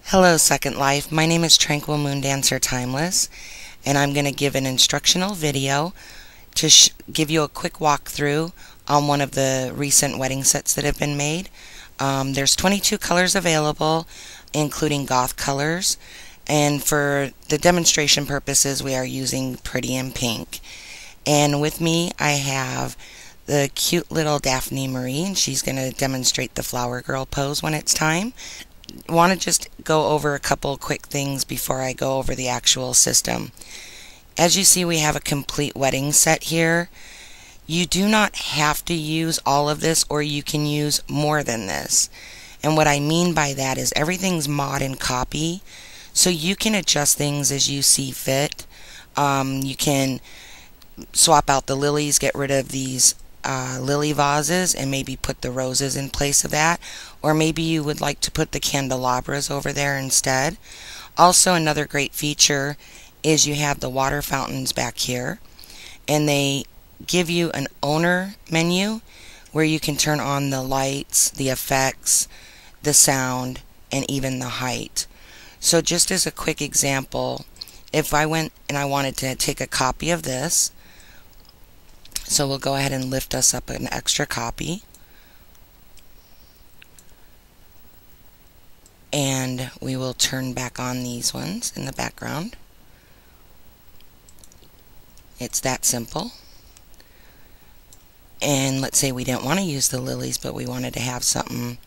Hello Second Life, my name is TranquilMoonDancer Timeless, and I'm going to give an instructional video to give you a quick walkthrough on one of the recent wedding sets that have been made. There's 22 colors available, including goth colors, and for the demonstration purposes we are using Pretty in Pink. And with me I have the cute little Daphne Marie, and she's going to demonstrate the flower girl pose when it's time. Want to just go over a couple quick things before I go over the actual system. As you see, we have a complete wedding set here. You do not have to use all of this, or you can use more than this. And what I mean by that is everything's mod and copy, so you can adjust things as you see fit. You can swap out the lilies, get rid of these lily vases, and maybe put the roses in place of that, or maybe you would like to put the candelabras over there instead. Also, another great feature is you have the water fountains back here, and they give you an owner menu where you can turn on the lights, the effects, the sound, and even the height. So just as a quick example, if I went and I wanted to take a copy of this, so we'll go ahead and lift us up an extra copy. And we will turn back on these ones in the background. It's that simple. And let's say we didn't want to use the lilies, but we wanted to have something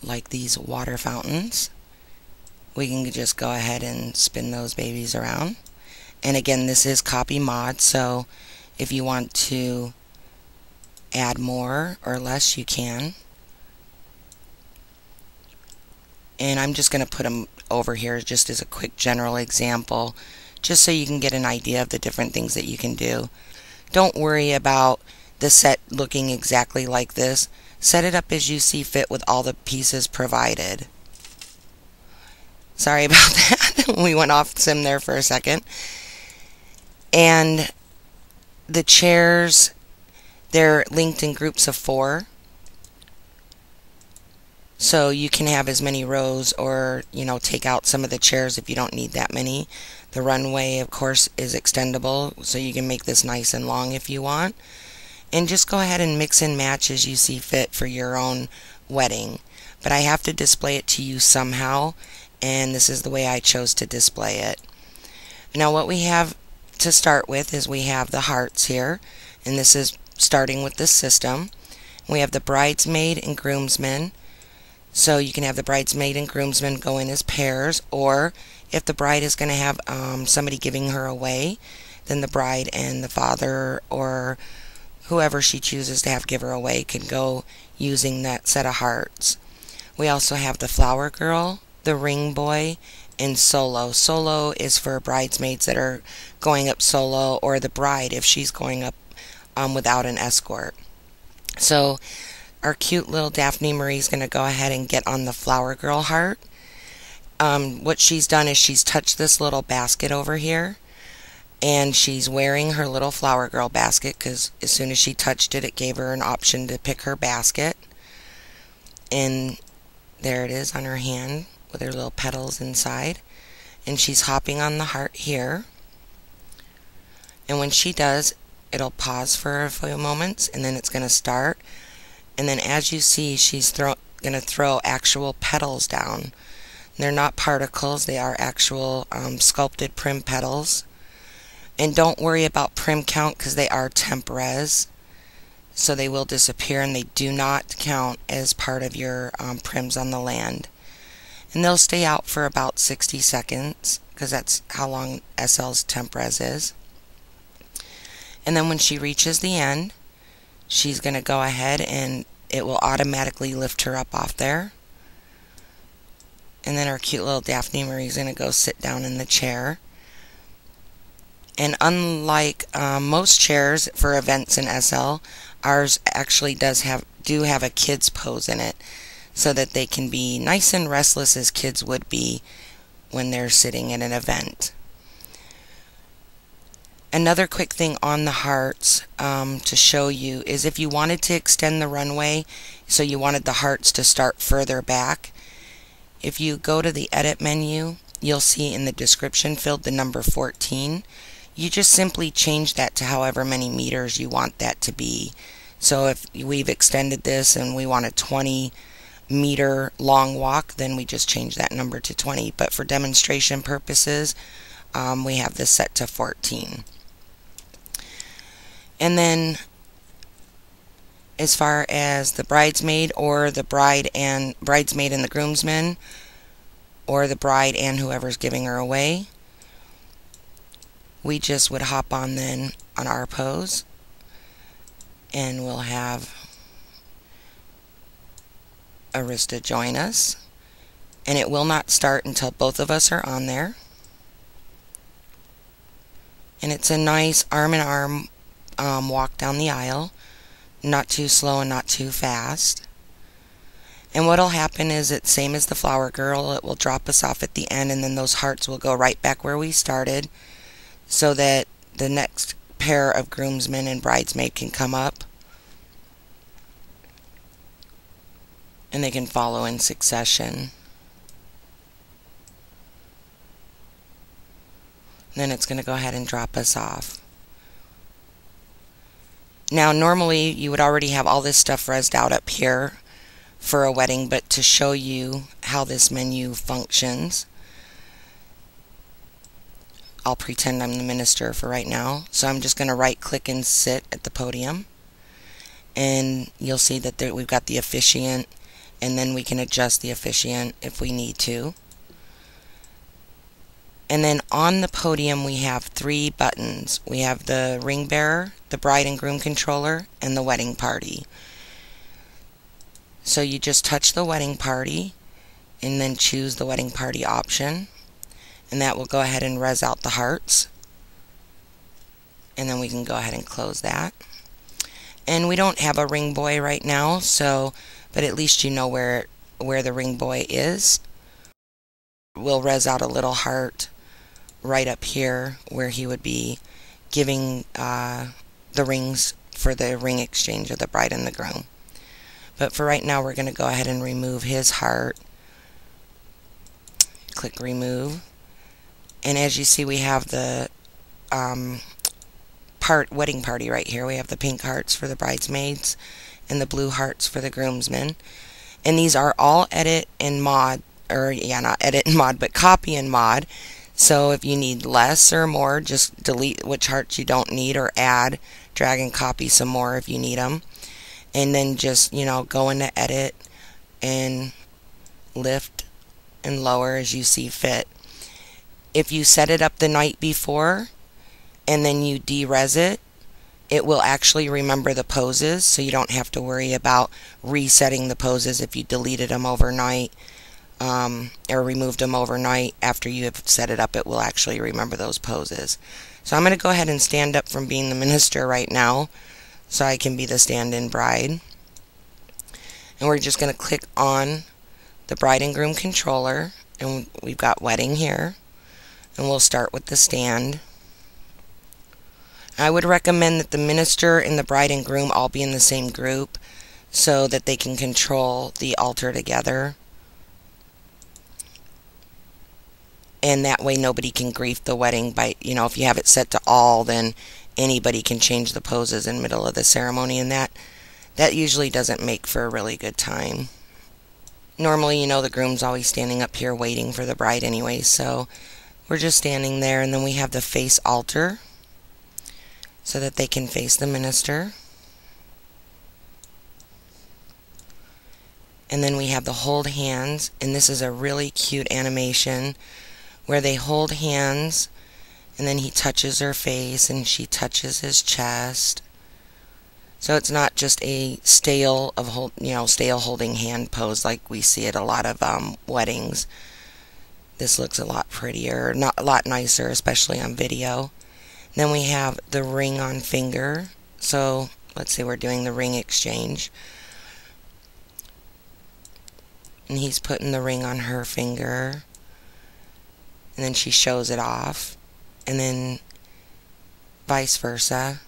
like these water fountains. We can just go ahead and spin those babies around. And again, this is copy mod, so if you want to add more or less, you can. And I'm just going to put them over here just as a quick general example, just so you can get an idea of the different things that you can do. Don't worry about the set looking exactly like this. Set it up as you see fit with all the pieces provided. Sorry about that. We went off sim there for a second. And the chairs, they're linked in groups of 4. So you can have as many rows, or, take out some of the chairs if you don't need that many. The runway, of course, is extendable, so you can make this nice and long if you want. And just go ahead and mix and match as you see fit for your own wedding. But I have to display it to you somehow, and this is the way I chose to display it. Now what we have to start with is we have the hearts here, and this is starting with this system. We have the bridesmaid and groomsmen, so you can have the bridesmaid and groomsmen go in as pairs, or if the bride is going to have somebody giving her away, then the bride and the father or whoever she chooses to have give her away can go using that set of hearts. We also have the flower girl, the ring boy, and solo. Solo is for bridesmaids that are going up solo, or the bride if she's going up without an escort. So our cute little Daphne Marie is going to go ahead and get on the flower girl heart. What she's done is she's touched this little basket over here, and she's wearing her little flower girl basket, because as soon as she touched it, it gave her an option to pick her basket. And there it is on her hand with her little petals inside, and she's hopping on the heart here. And when she does, it'll pause for a few moments, and then it's going to start. And then as you see, she's going to throw actual petals down. They're not particles, they are actual sculpted prim petals. And don't worry about prim count, because they are temp res, so they will disappear, and they do not count as part of your prims on the land. And they'll stay out for about 60 seconds, because that's how long SL's temp res is. And then when she reaches the end, she's going to go ahead and it will automatically lift her up off there. And then our cute little Daphne Marie is going to go sit down in the chair. And unlike most chairs for events in SL, ours actually do have a kids pose in it, so that they can be nice and restless as kids would be when they're sitting at an event. Another quick thing on the hearts to show you is if you wanted to extend the runway, so you wanted the hearts to start further back, If you go to the edit menu, you'll see in the description field the number 14. You just simply change that to however many meters you want that to be. So if we've extended this and we want a 20-meter long walk, then we just change that number to 20. But for demonstration purposes, we have this set to 14. And then as far as the bridesmaid or the bridesmaid and the groomsmen, or the bride and whoever's giving her away, we just would hop on then on our pose, and we'll have Arista join us, and it will not start until both of us are on there. And it's a nice arm-in-arm walk down the aisle, not too slow and not too fast. And what'll happen is it's same as the flower girl. It will drop us off at the end, and then those hearts will go right back where we started, so that the next pair of groomsmen and bridesmaid can come up, and they can follow in succession. Then it's going to go ahead and drop us off. Now normally you would already have all this stuff rezzed out up here for a wedding, but to show you how this menu functions, I'll pretend I'm the minister for right now. So I'm just going to right click and sit at the podium, and you'll see that we've got the officiant, and then we can adjust the officiant if we need to. And then on the podium we have 3 buttons. We have the ring bearer, the bride and groom controller, and the wedding party. So you just touch the wedding party and then choose the wedding party option, and that will go ahead and res out the hearts. And then we can go ahead and close that. And we don't have a ring boy right now, so but at least you know where the ring boy is. We'll res out a little heart right up here where he would be giving the rings for the ring exchange of the bride and the groom. But for right now, we're going to go ahead and remove his heart. Click remove. And as you see, we have the wedding party right here. We have the pink hearts for the bridesmaids and the blue hearts for the groomsmen. And these are all edit and mod, or yeah, not edit and mod, but copy and mod. So if you need less or more, just delete which hearts you don't need, or add, drag and copy some more if you need them. And then just, you know, go into edit and lift and lower as you see fit. If you set it up the night before and then you de-res it, it will actually remember the poses, so you don't have to worry about resetting the poses if you deleted them overnight. Or removed them overnight. After you have set it up, it will actually remember those poses. So I'm going to go ahead and stand up from being the minister right now, so I can be the stand-in bride. And we're just going to click on the bride and groom controller, and we've got wedding here, and we'll start with the stand. I would recommend that the minister and the bride and groom all be in the same group, so that they can control the altar together. And that way nobody can grief the wedding by, you know, if you have it set to all, then anybody can change the poses in the middle of the ceremony, and that usually doesn't make for a really good time. Normally, you know, the groom's always standing up here waiting for the bride anyway, so we're just standing there. And then we have the face altar so that they can face the minister. And then we have the hold hands, and this is a really cute animation where they hold hands, and then he touches her face and she touches his chest. So it's not just a stale holding hand pose like we see at a lot of weddings. This looks a lot prettier, not a lot nicer, especially on video. Then we have the ring on finger. So let's say we're doing the ring exchange, and he's putting the ring on her finger, and then she shows it off, and then vice versa,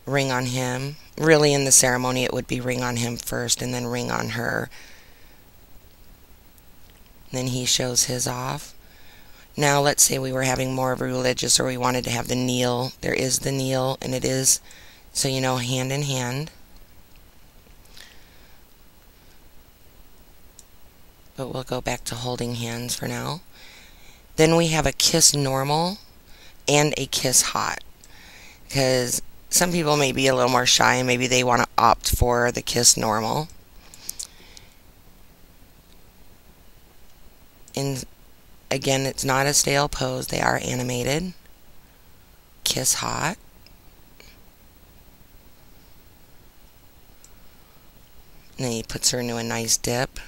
ring on him. Really, in the ceremony it would be ring on him first and then ring on her. then he shows his off. Now let's say we were having more of a religious, or we wanted to have the kneel. There is the kneel, and it is, so you know, hand in hand. But we'll go back to holding hands for now. Then we have a kiss normal and a kiss hot, because some people may be a little more shy and maybe they want to opt for the kiss normal. And again, it's not a stale pose, they are animated. Kiss hot. And then he puts her into a nice dip.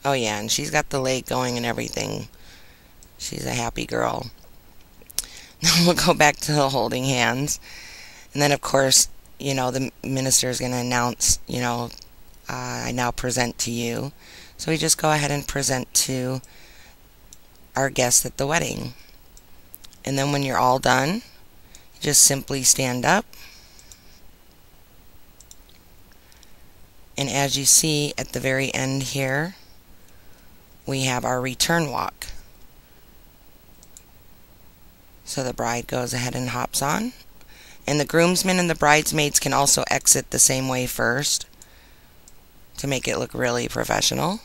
Oh yeah, and she's got the leg going and everything. She's a happy girl. Now we'll go back to the holding hands. And then of course, you know, the minister is going to announce, you know, I now present to you. So we just go ahead and present to our guests at the wedding. And then when you're all done, just simply stand up. And as you see at the very end here, we have our return walk. So the bride goes ahead and hops on. And the groomsmen and the bridesmaids can also exit the same way first to make it look really professional.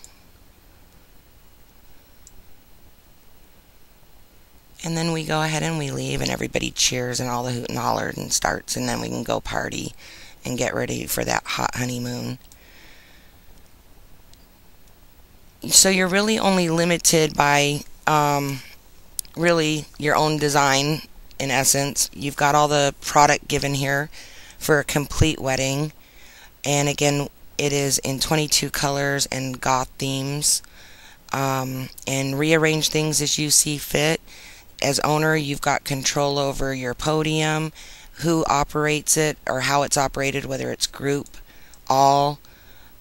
And then we go ahead and we leave, and everybody cheers and all the hoot and holler and starts, and then we can go party and get ready for that hot honeymoon. So you're really only limited by really your own design. In essence, you've got all the product given here for a complete wedding, and again, it is in 22 colors and goth themes. And rearrange things as you see fit. As owner, you've got control over your podium, who operates it, or how it's operated, whether it's group, all,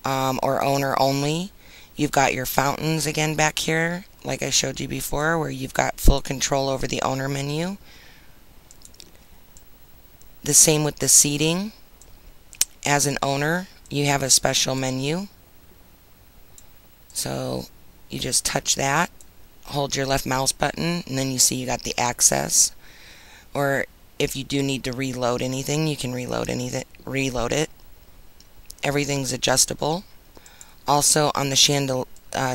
or owner only. You've got your fountains again back here, like I showed you before, where you've got full control over the owner menu. The same with the seating. As an owner, you have a special menu. So you just touch that, hold your left mouse button, and then you see you got the access. Or if you do need to reload anything, you can reload it. Everything's adjustable. Also on the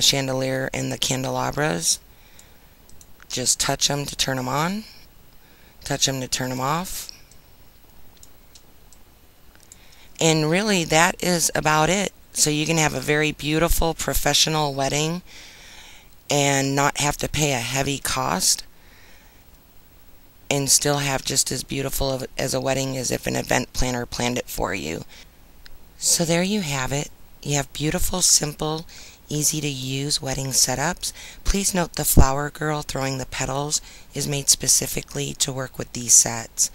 chandelier and the candelabras, just touch them to turn them on, touch them to turn them off. And really that is about it. So you can have a very beautiful professional wedding and not have to pay a heavy cost, and still have just as beautiful as a wedding as if an event planner planned it for you. So there you have it. You have beautiful, simple, easy to use wedding setups. Please note the flower girl throwing the petals is made specifically to work with these sets.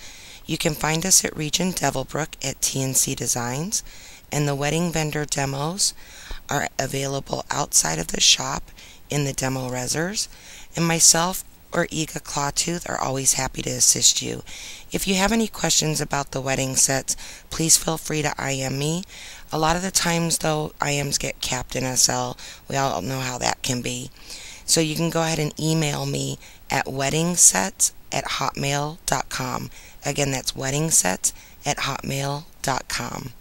You can find us at Region Devilbrook at TNC Designs, and the wedding vendor demos are available outside of the shop in the demo resers, and myself or Iga Clawtooth are always happy to assist you. If you have any questions about the wedding sets, please feel free to IM me. A lot of the times though, IMs get capped in SL. We all know how that can be. So you can go ahead and email me at WeddingSets@hotmail.com. Again, that's WeddingSets@hotmail.com.